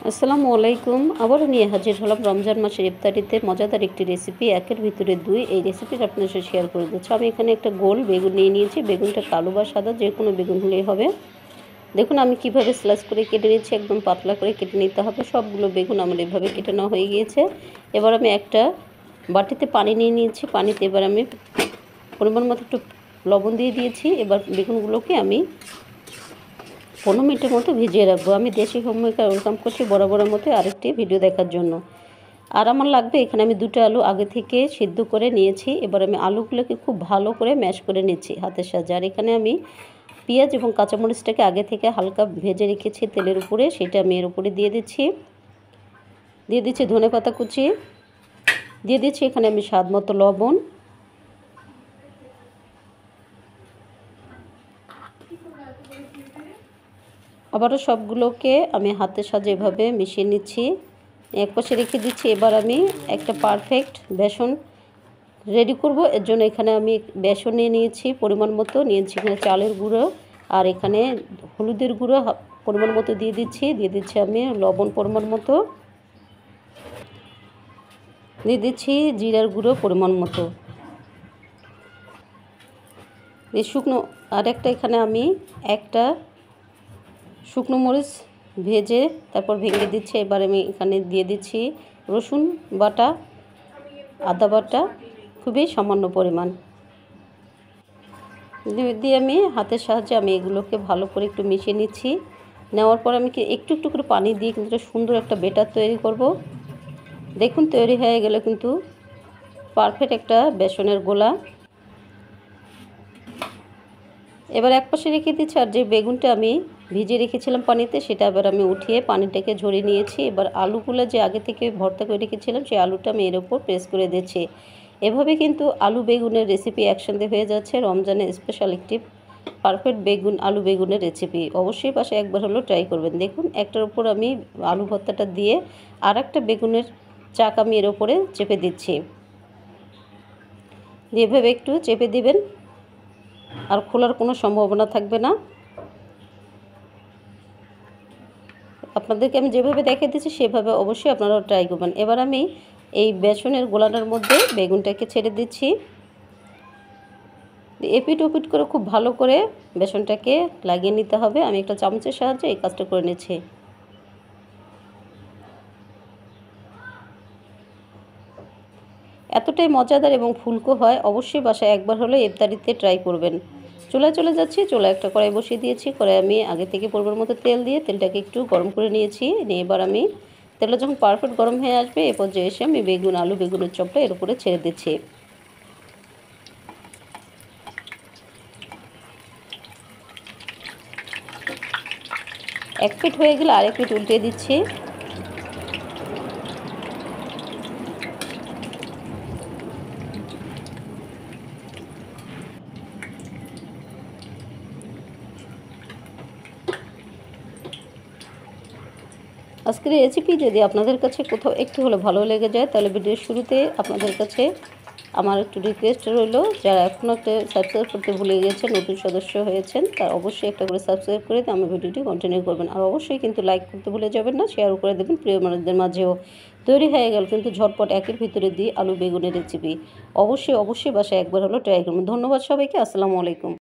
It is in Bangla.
আসসালামু আলাইকুম। আবারও নিয়ে হাজির হলাম রমজান মাসের ইফতারিতে মজাদার একটি রেসিপি, একের ভিতরে দুই। এই রেসিপিটা আপনাদের সাথে শেয়ার করে দিচ্ছি। আমি এখানে একটা গোল বেগুন নিয়ে নিয়েছি। বেগুনটা কালো বা সাদা যে কোনো বেগুন হলেই হবে। দেখুন আমি কিভাবে স্লাইস করে কেটে নিয়েছি, একদম পাতলা করে কেটে নিতে হবে। সবগুলো বেগুন আমার এভাবে কেটে নেওয়া হয়ে গিয়েছে। এবার আমি একটা বাটিতে পানি নিয়ে নিয়েছি। পানিতে এবার আমি পরিমাণ মতো একটু লবণ দিয়ে দিয়েছি। এবার বেগুনগুলোকে আমি 15 মিনিটের মতো ভিজিয়ে রাখবো। আমি দেশি হোমমেকার ওয়েলকাম করছি বরাবরের মতো আরেকটি ভিডিও দেখার জন্য। আর আমার লাগবে এখানে আমি 2টা আলু আগে থেকে সিদ্ধ করে নিয়েছি। এবার আমি আলুগুলোকে খুব ভালো করে ম্যাশ করে নিচ্ছি হাতের সাহায্যে। আর এখানে আমি পেঁয়াজ এবং কাঁচামরিচটাকে আগে থেকে হালকা ভেজে রেখেছি তেলের উপরে, সেটা আমি এর উপরে দিয়ে দিচ্ছি ধনেপাতা কুচি, দিয়ে দিচ্ছি এখানে আমি স্বাদ মতো লবণ, আবারও সবগুলোকে আমি হাতের সাহায্যে এভাবে মিশিয়ে নিচ্ছি, এক পাশে রেখে দিচ্ছি। এবার আমি একটা পারফেক্ট বেসন রেডি করব। এর জন্য এখানে আমি বেসন নিয়ে নিয়েছি, পরিমাণ মতো নিয়েছি এখানে চালের গুঁড়ো, আর এখানে হলুদের গুঁড়ো পরিমাণ মতো দিয়ে দিচ্ছি আমি লবণ পরিমাণ মতো, দিয়ে দিচ্ছি জিরার গুঁড়ো পরিমাণ মতো, দিয়ে শুকনো আর একটা এখানে আমি একটা শুকনো মরিচ ভেজে তারপর ভেঙে দিচ্ছি। এবার আমি এখানে দিয়ে দিচ্ছি রসুন বাটা, আদা বাটা খুবই সামান্য পরিমাণ দিয়ে আমি হাতের সাহায্যে আমি এগুলোকে ভালো করে একটু মিশিয়ে নিচ্ছি। নেওয়ার পর আমি একটু একটু করে পানি দিয়ে কিন্তু সুন্দর একটা বেটার তৈরি করব। দেখুন তৈরি হয়ে গেলে কিন্তু পারফেক্ট একটা বেসনের গোলা। এবার এক পাশে রেখে দিচ্ছি। আর যে বেগুনটা আমি ভিজিয়ে রেখেছিলাম পানিতে, সেটা এবার আমি উঠিয়ে পানিটাকে ঝরিয়ে নিয়েছি। এবার আলুগুলো যে আগে থেকে ভর্তা করে রেখেছিলাম সেই আলুটা আমি এর উপর প্রেস করে দিচ্ছি। এভাবে কিন্তু আলু বেগুনের রেসিপি একসাথে হয়ে যাচ্ছে রমজানের স্পেশাল একটি পারফেক্ট আলু বেগুনের রেসিপি। অবশ্যই পাশে একবার হলেও ট্রাই করবেন। দেখুন একটার উপর আমি আলু ভর্তাটা দিয়ে আর একটা বেগুনের চাক আমি এর উপরে চেপে দিচ্ছি। দিয়ে এভাবে একটু চেপে দিবেন, আর খোলার কোনো সম্ভাবনা থাকবে না। আপনাদেরকে আমি যেভাবে দেখিয়ে দিচ্ছি সেভাবে অবশ্যই আপনারা ট্রাই করবেন। এবার আমি এই বেসনের গোলাটার মধ্যে বেগুনটাকে ছেড়ে দিচ্ছি। এপিট ওপিট করে খুব ভালো করে বেসনটাকে লাগিয়ে নিতে হবে। আমি একটা চামচের সাহায্যে এই কাজটা করে নিচ্ছি। এতটাই মজাদার এবং ফুলকো হয়, অবশ্যই বাসায় একবার হলে ইফতারিতে ট্রাই করবেন। চুলায় চলে যাচ্ছি। চুলায় একটা কড়াই বসিয়ে দিয়েছি। কড়াই আমি আগে থেকে পরিমাণ মতো তেল দিয়ে তেলটাকে একটু গরম করে নিয়েছি। নিয়ে এবার আমি তেলটা যখন পারফেক্ট গরম হয়ে আসবে এ পর্যায়ে এসে আমি আলু বেগুনের চপটা এর উপরে ছেড়ে দিচ্ছি। এক পিঠ হয়ে গেলে আরেক পিঠ উল্টে দিচ্ছি। আজকের এই রেসিপি যদি আপনাদের কাছে কোথাও একটু হলে ভালো লেগে যায়, তাহলে ভিডিওর শুরুতে আপনাদের কাছে আমার একটু রিকোয়েস্ট রইল, যারা এখনও একটা সাবস্ক্রাইব করতে ভুলে গিয়েছেন, নতুন সদস্য হয়েছেন, তারা অবশ্যই একটা করে সাবস্ক্রাইব করে আমার ভিডিওটি কন্টিনিউ করবেন। আর অবশ্যই কিন্তু লাইক করতে ভুলে যাবেন না, শেয়ার করে দেবেন প্রিয় মানুষদের মাঝেও। তৈরি হয়ে গেল কিন্তু ঝটপট একের ভিতরে দিয়ে আলু বেগুনের রেসিপি। অবশ্যই বাসায় একবার হলো ট্রাই করবেন। ধন্যবাদ সবাইকে। আসসালামু আলাইকুম।